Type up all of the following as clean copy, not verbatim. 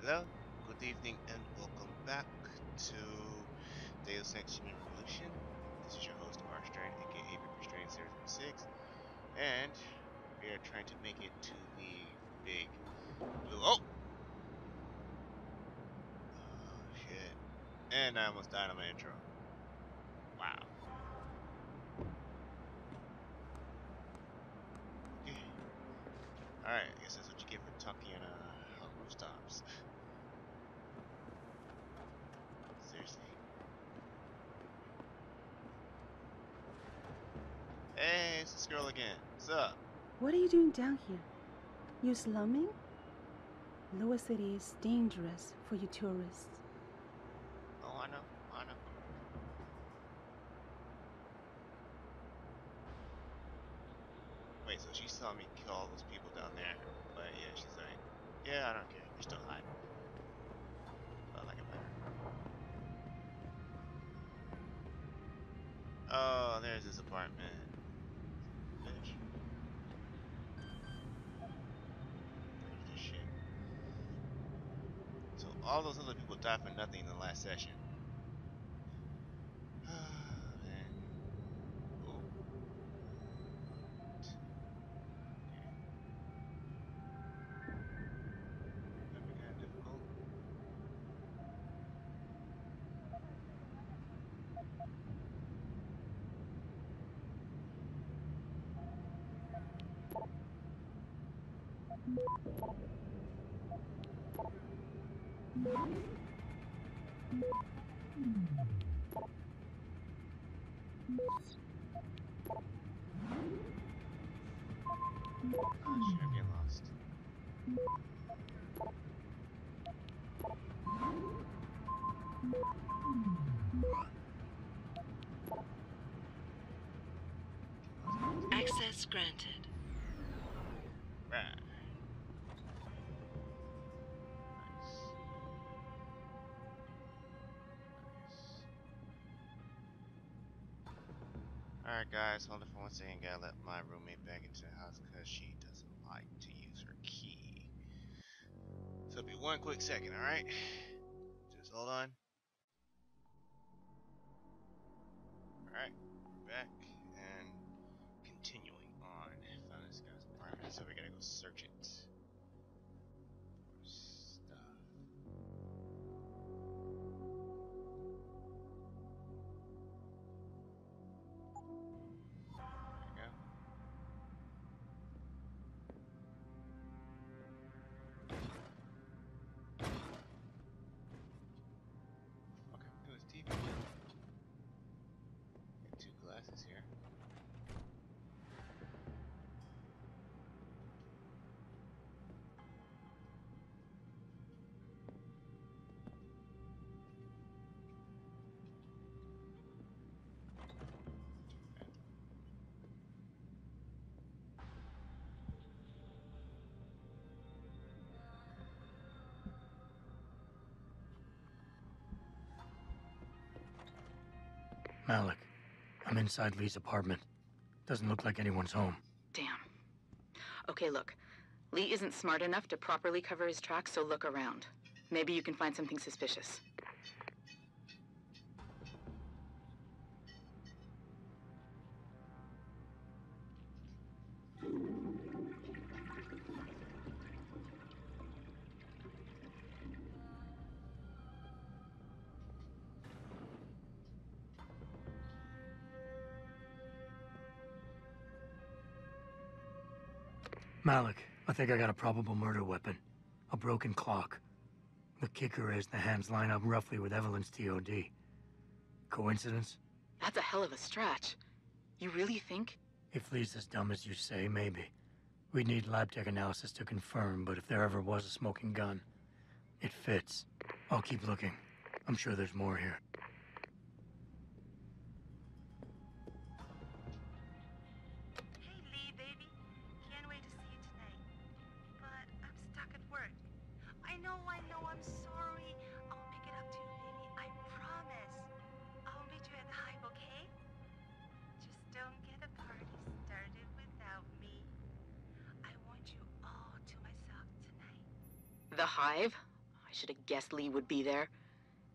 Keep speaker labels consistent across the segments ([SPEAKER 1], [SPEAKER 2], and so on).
[SPEAKER 1] Hello, good evening, and welcome back to Deus Ex Human Revolution. This is your host, Arstrain, aka Restrain006, and we are trying to make it to the big blue. Oh! Oh, shit. And I almost died on my intro. Wow. Okay. Alright, I guess that's what you get for talking on rooftops. Seriously. Hey, it's this girl again. What's up?
[SPEAKER 2] What are you doing down here? You slumming? Lower City is dangerous for you tourists.
[SPEAKER 1] Oh, I know. Wait, so she saw me kill all those people down there, but yeah, she's like, yeah, I don't care. You're still hiding. I like it better. Oh, there's this apartment. Bitch. There's this shit. So all those other people died for nothing in the last session. Man. Oh. That'd be kind of difficult. Oh shit, I'm getting lost.
[SPEAKER 3] Access granted.
[SPEAKER 1] Right. Nice. Alright guys, hold it for 1 second. Gotta let my roommate back into the house because she doesn't like to use her key. So it'll be 1 quick second, alright? Just hold on. Alright, we're back and continuing on. Found this guy's apartment, so we gotta go search it for stuff. There we go. Okay, it was TV. Got 2 glasses here.
[SPEAKER 4] Malik, I'm inside Lee's apartment. Doesn't look like anyone's home.
[SPEAKER 3] Damn. Okay, look. Lee isn't smart enough to properly cover his tracks, so look around. Maybe you can find something suspicious.
[SPEAKER 4] Malik, I think I got a probable murder weapon. A broken clock. The kicker is the hands line up roughly with Evelyn's TOD. Coincidence?
[SPEAKER 3] That's a hell of a stretch. You really think?
[SPEAKER 4] If Lee's as dumb as you say, maybe. We'd need lab tech analysis to confirm, but if there ever was a smoking gun, it fits. I'll keep looking. I'm sure there's more here.
[SPEAKER 5] Hey Lee, baby. Can't wait to see you tonight. But I'm stuck at work. I know, I'm sorry. I'll pick it up to you, baby. I promise. I'll meet you at the Hive, okay? Just don't get a party started without me. I want you all to myself tonight.
[SPEAKER 3] The Hive? I I should have guessed Lee would be there.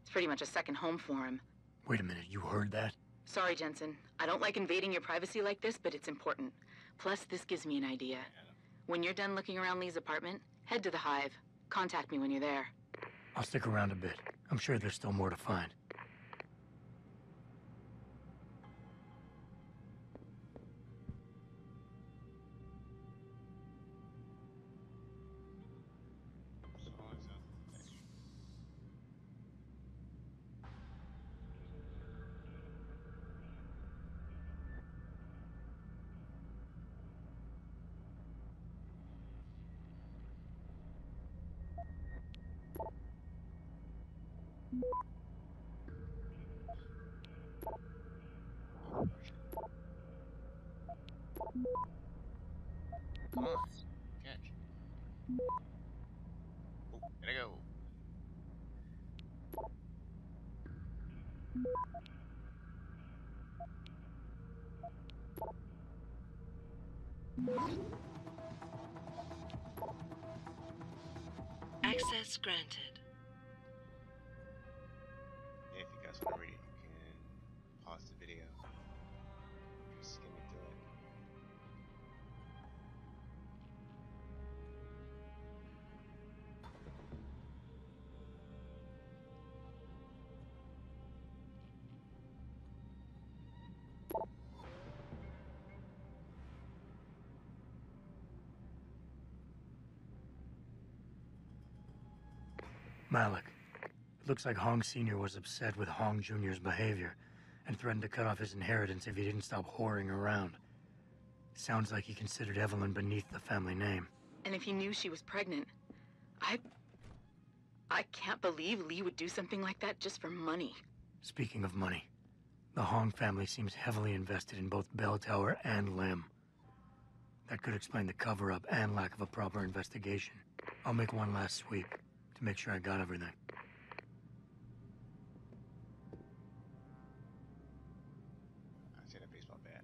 [SPEAKER 3] It's pretty much a second home for him.
[SPEAKER 4] Wait a minute, you heard that?
[SPEAKER 3] Sorry, Jensen. I don't like invading your privacy like this, but it's important. Plus, this gives me an idea. When you're done looking around Lee's apartment, head to the Hive. Contact me when you're there.
[SPEAKER 4] I'll stick around a bit. I'm sure there's still more to find.
[SPEAKER 1] Come on, catch. Oh, gotta go.
[SPEAKER 5] Access granted.
[SPEAKER 1] Yeah, if you guys want to read it, you can pause the video. Just skim me through it.
[SPEAKER 4] Malik. It looks like Hong Sr. was upset with Hong Jr.'s behavior and threatened to cut off his inheritance if he didn't stop whoring around. Sounds like he considered Evelyn beneath the family name.
[SPEAKER 3] And if he knew she was pregnant, I can't believe Lee would do something like that just for money.
[SPEAKER 4] Speaking of money, the Hong family seems heavily invested in both Bell Tower and Lim. That could explain the cover-up and lack of a proper investigation. I'll make one last sweep to make sure I got everything.
[SPEAKER 1] I see that baseball bat.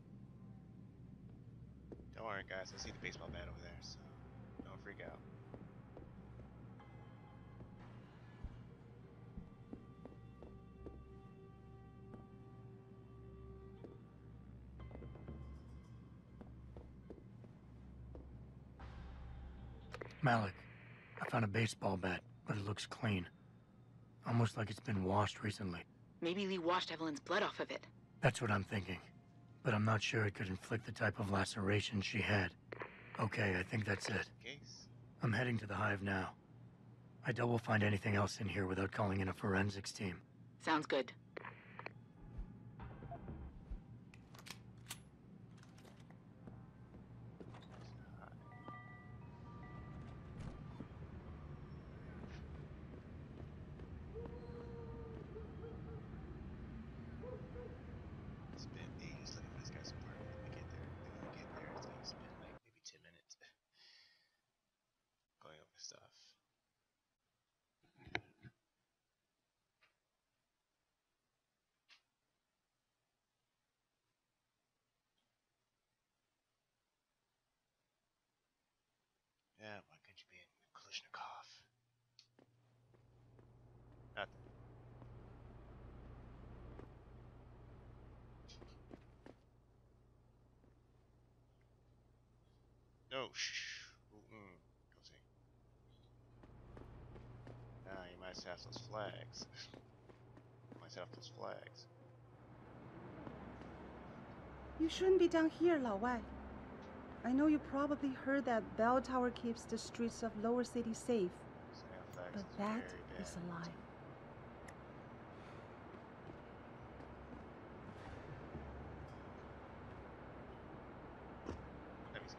[SPEAKER 1] Don't worry, guys. I see the baseball bat over there, so don't freak out.
[SPEAKER 4] Malik, I found a baseball bat, but it looks clean. Almost like it's been washed recently.
[SPEAKER 3] Maybe Lee washed Evelyn's blood off of it.
[SPEAKER 4] That's what I'm thinking. But I'm not sure it could inflict the type of laceration she had. Okay, I think that's it.
[SPEAKER 1] Case.
[SPEAKER 4] I'm heading to the Hive now. I doubt we'll find anything else in here without calling in a forensics team.
[SPEAKER 3] Sounds good.
[SPEAKER 1] It's been ages looking for this guy's apartment. When we get there, it's gonna spend like maybe 10 minutes going over stuff. Yeah, why couldn't you be in Kalashnikov? Nothing. No, shh. Go see. Nah, you might have those flags. Might have those flags.
[SPEAKER 2] You shouldn't be down here, Lao Wai. I know you probably heard that Bell Tower keeps the streets of Lower City safe,
[SPEAKER 1] Setting up flags
[SPEAKER 2] but
[SPEAKER 1] is
[SPEAKER 2] that
[SPEAKER 1] very
[SPEAKER 2] is
[SPEAKER 1] bad.
[SPEAKER 2] a lie.
[SPEAKER 1] Let me see.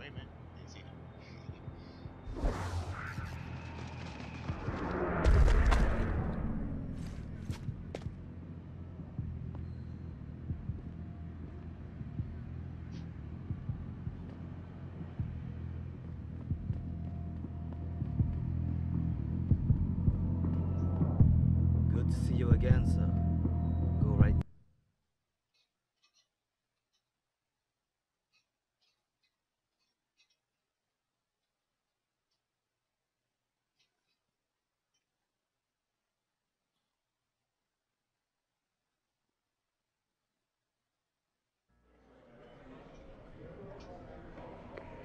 [SPEAKER 1] Sorry, man. Didn't see that.
[SPEAKER 6] Good to see you again, sir. Go right.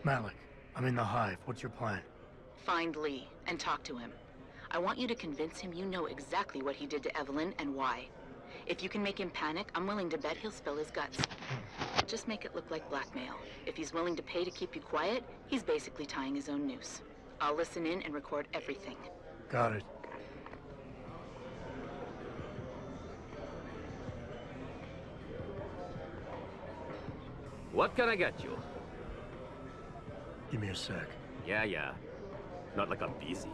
[SPEAKER 4] Malik, I'm in the hive. What's your plan?
[SPEAKER 3] Find Lee and talk to him. I want you to convince him you know exactly what he did to Evelyn and why. If you can make him panic, I'm willing to bet he'll spill his guts. Just make it look like blackmail. If he's willing to pay to keep you quiet, he's basically tying his own noose. I'll listen in and record everything.
[SPEAKER 4] Got it.
[SPEAKER 7] What can I get you?
[SPEAKER 4] Give me a sec.
[SPEAKER 7] Yeah. Not like I'm busy.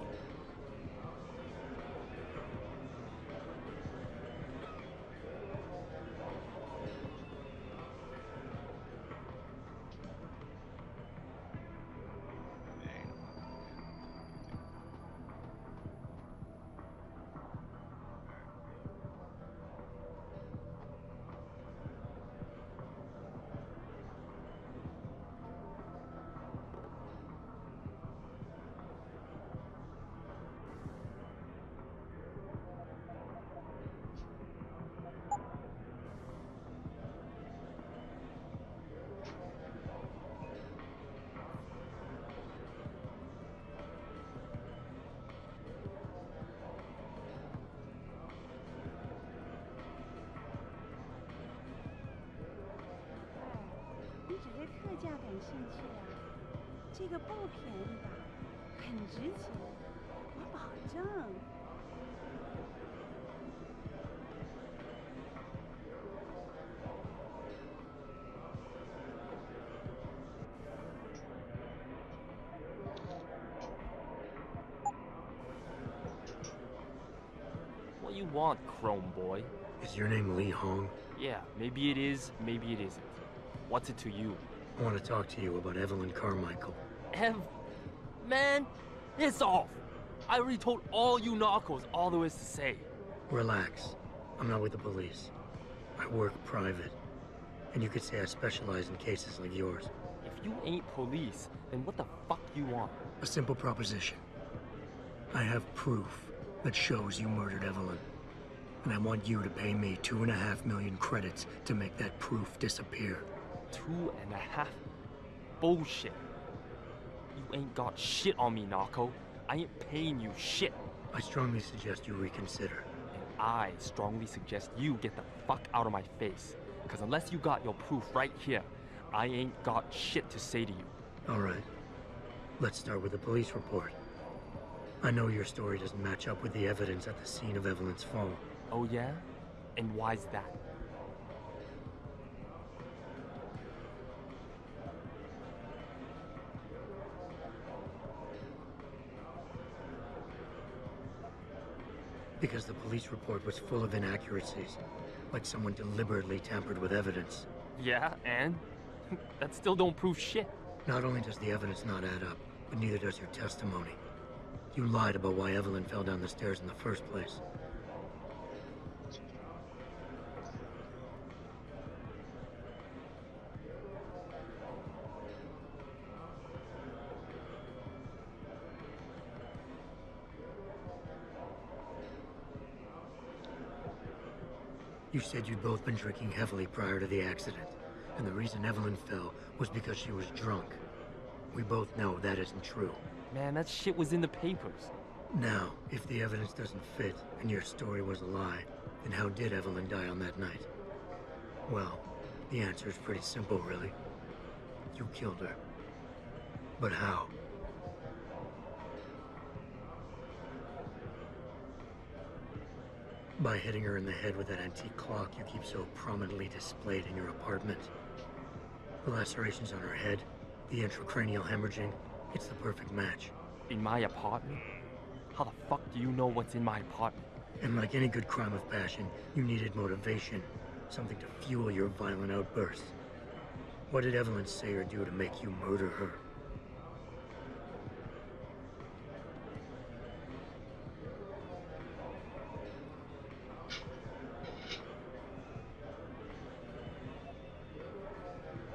[SPEAKER 8] What you want, Chrome Boy?
[SPEAKER 4] Is your name Lee Hong?
[SPEAKER 8] Yeah, maybe it is, maybe it isn't. What's it to you?
[SPEAKER 4] I want to talk to you about Evelyn Carmichael.
[SPEAKER 8] Man, it's off! I already told all you narcos all there is to say.
[SPEAKER 4] Relax. I'm not with the police. I work private. And you could say I specialize in cases like yours.
[SPEAKER 8] If you ain't police, then what the fuck you want?
[SPEAKER 4] A simple proposition. I have proof that shows you murdered Evelyn. And I want you to pay me 2.5 million credits to make that proof disappear.
[SPEAKER 8] 2.5? Bullshit. You ain't got shit on me, narco. I ain't paying you shit.
[SPEAKER 4] I strongly suggest you reconsider.
[SPEAKER 8] And I strongly suggest you get the fuck out of my face. Because unless you got your proof right here, I ain't got shit to say to you.
[SPEAKER 4] All right. Let's start with the police report. I know your story doesn't match up with the evidence at the scene of Evelyn's fall.
[SPEAKER 8] Oh yeah? And why's that?
[SPEAKER 4] Because the police report was full of inaccuracies. Like someone deliberately tampered with evidence.
[SPEAKER 8] Yeah, and? That still don't prove shit.
[SPEAKER 4] Not only does the evidence not add up, but neither does your testimony. You lied about why Evelyn fell down the stairs in the first place. You said you'd both been drinking heavily prior to the accident, and the reason Evelyn fell was because she was drunk. We both know that isn't true.
[SPEAKER 8] Man, that shit was in the papers.
[SPEAKER 4] Now, if the evidence doesn't fit, and your story was a lie, then how did Evelyn die on that night? Well, the answer is pretty simple, really. You killed her. But how? By hitting her in the head with that antique clock you keep so prominently displayed in your apartment. The lacerations on her head, The intracranial hemorrhaging, it's the perfect match.
[SPEAKER 8] In my apartment? How the fuck do you know what's in my apartment?
[SPEAKER 4] And like any good crime of passion, you needed motivation. Something to fuel your violent outbursts. What did Evelyn say or do to make you murder her?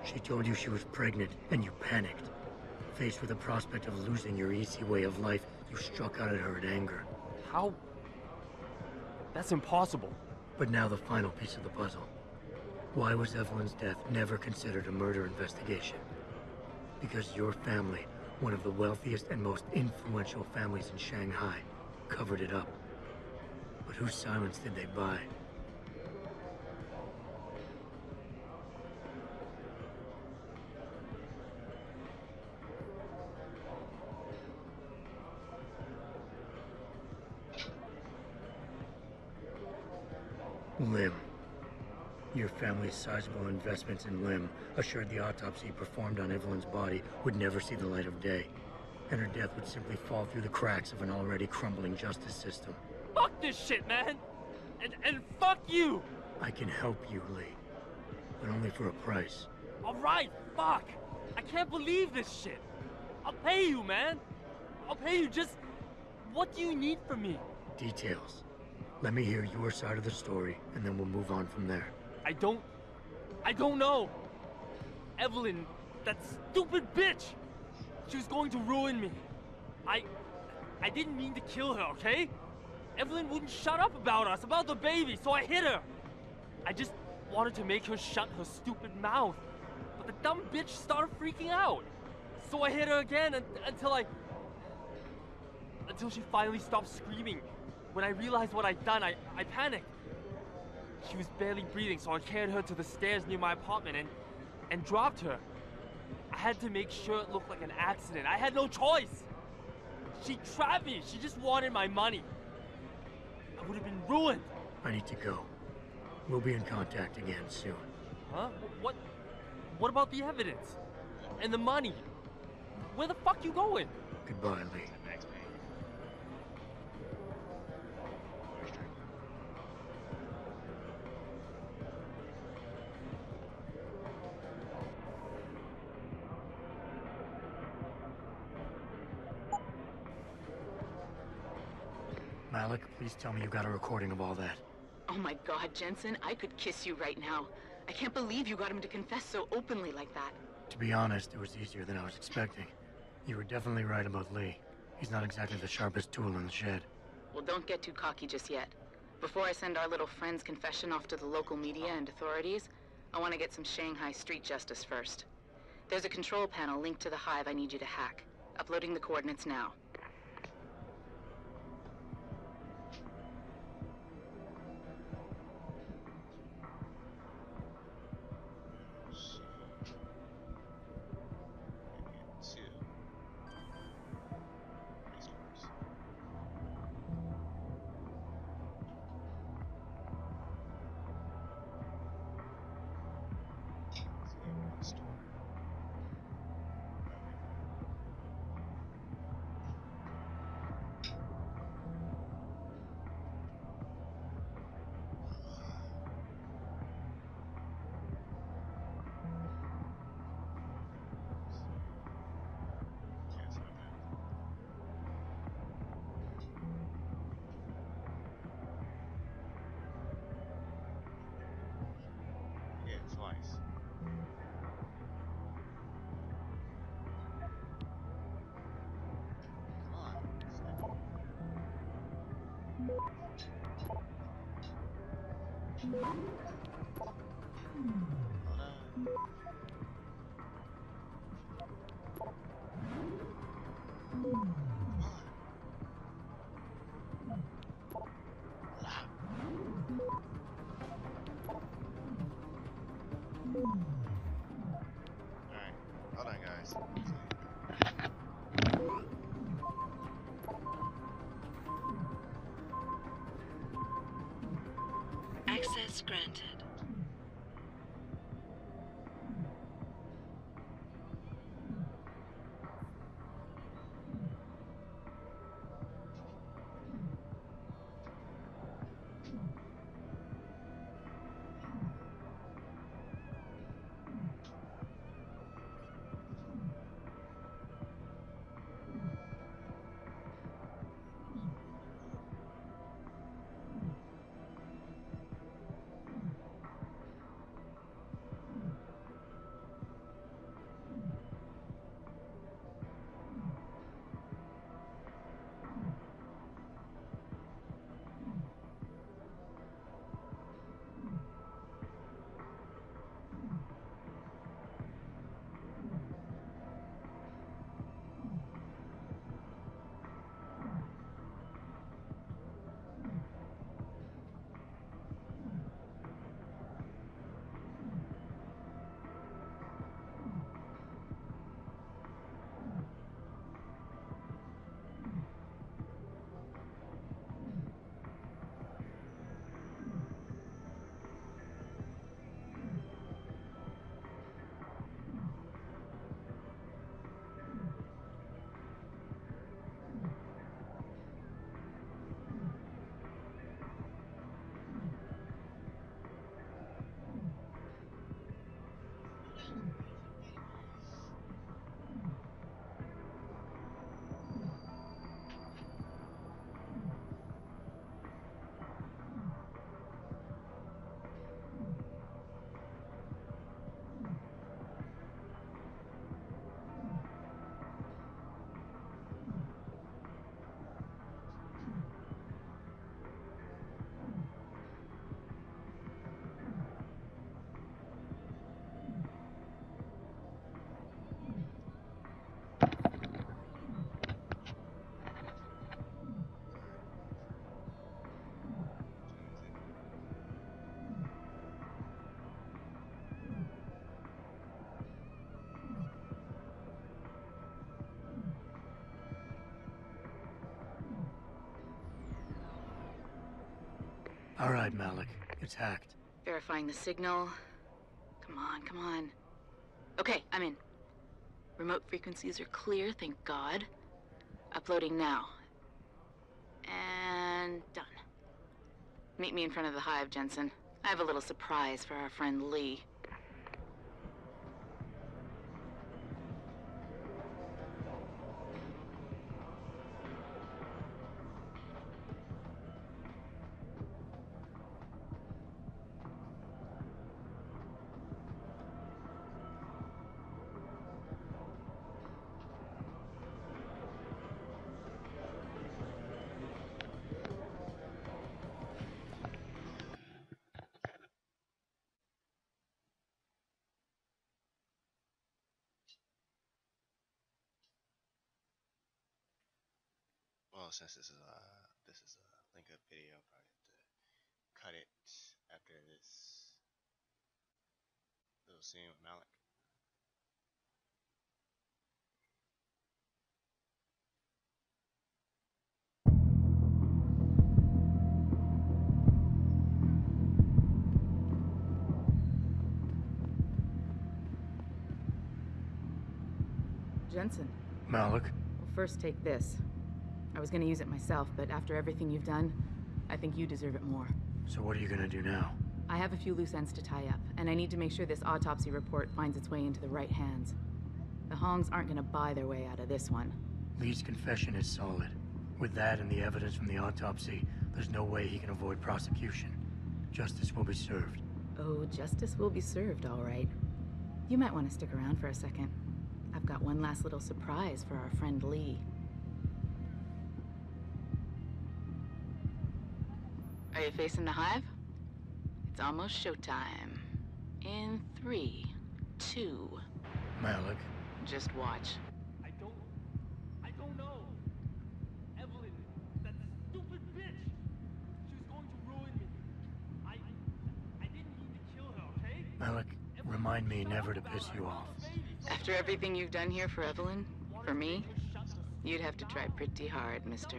[SPEAKER 4] She told you she was pregnant, and you panicked. Faced with the prospect of losing your easy way of life, you struck out at her in anger.
[SPEAKER 8] How? That's impossible.
[SPEAKER 4] But now the final piece of the puzzle. Why was Evelyn's death never considered a murder investigation? Because your family, one of the wealthiest and most influential families in Shanghai, covered it up. But whose silence did they buy? Lim. Your family's sizable investments in Lim assured the autopsy performed on Evelyn's body would never see the light of day, and her death would simply fall through the cracks of an already crumbling justice system.
[SPEAKER 8] Fuck this shit, man! And fuck you!
[SPEAKER 4] I can help you, Lee, but only for a price.
[SPEAKER 8] Alright, fuck! I can't believe this shit! I'll pay you, man! I'll pay you, just... What do you need from me?
[SPEAKER 4] Details. Let me hear your side of the story, and then we'll move on from there.
[SPEAKER 8] I don't know. Evelyn, that stupid bitch! She was going to ruin me. I didn't mean to kill her, okay? Evelyn wouldn't shut up about us, about the baby, so I hit her. I just wanted to make her shut her stupid mouth. But the dumb bitch started freaking out. So I hit her again until she finally stopped screaming. When I realized what I'd done, I panicked. She was barely breathing, so I carried her to the stairs near my apartment and dropped her. I had to make sure it looked like an accident. I had no choice. She trapped me. She just wanted my money. I would have been ruined.
[SPEAKER 4] I need to go. We'll be in contact again soon.
[SPEAKER 8] Huh? What about the evidence? And the money? Where the fuck you going?
[SPEAKER 4] Goodbye, Lee. Malik, please tell me you got a recording of all that.
[SPEAKER 3] Oh my God, Jensen, I could kiss you right now. I can't believe you got him to confess so openly like that.
[SPEAKER 4] To be honest, it was easier than I was expecting. You were definitely right about Lee. He's not exactly the sharpest tool in the shed.
[SPEAKER 3] Well, don't get too cocky just yet. Before I send our little friend's confession off to the local media and authorities, I want to get some Shanghai street justice first. There's a control panel linked to the hive I need you to hack. Uploading the coordinates now.
[SPEAKER 1] Alright, hold on guys.
[SPEAKER 5] Access granted.
[SPEAKER 4] All right, Malik. It's hacked.
[SPEAKER 3] Verifying the signal. Come on, come on. Okay, I'm in. Remote frequencies are clear, thank God. Uploading now. And done. Meet me in front of the hive, Jensen. I have a little surprise for our friend Lee.
[SPEAKER 1] Well, since this is a link up video, I'll probably have to cut it after this little scene with Malik.
[SPEAKER 3] Jensen,
[SPEAKER 4] Malik?
[SPEAKER 3] well, first take this. I was gonna use it myself, but after everything you've done, I think you deserve it more.
[SPEAKER 4] So what are you gonna do now?
[SPEAKER 3] I have a few loose ends to tie up, and I need to make sure this autopsy report finds its way into the right hands. The Hongs aren't gonna buy their way out of this one.
[SPEAKER 4] Lee's confession is solid. With that and the evidence from the autopsy, there's no way he can avoid prosecution. Justice will be served.
[SPEAKER 3] Oh, justice will be served, all right. You might want to stick around for a second. I've got one last little surprise for our friend Lee. Are you facing the hive? It's almost showtime. In 3, 2...
[SPEAKER 4] Malik?
[SPEAKER 3] Just watch.
[SPEAKER 8] I don't know. Evelyn, that stupid bitch. She was going to ruin me. I didn't mean to kill her, okay?
[SPEAKER 4] Malik, remind me never to piss you off.
[SPEAKER 3] After everything you've done here for Evelyn, for me, you'd have to try pretty hard, mister.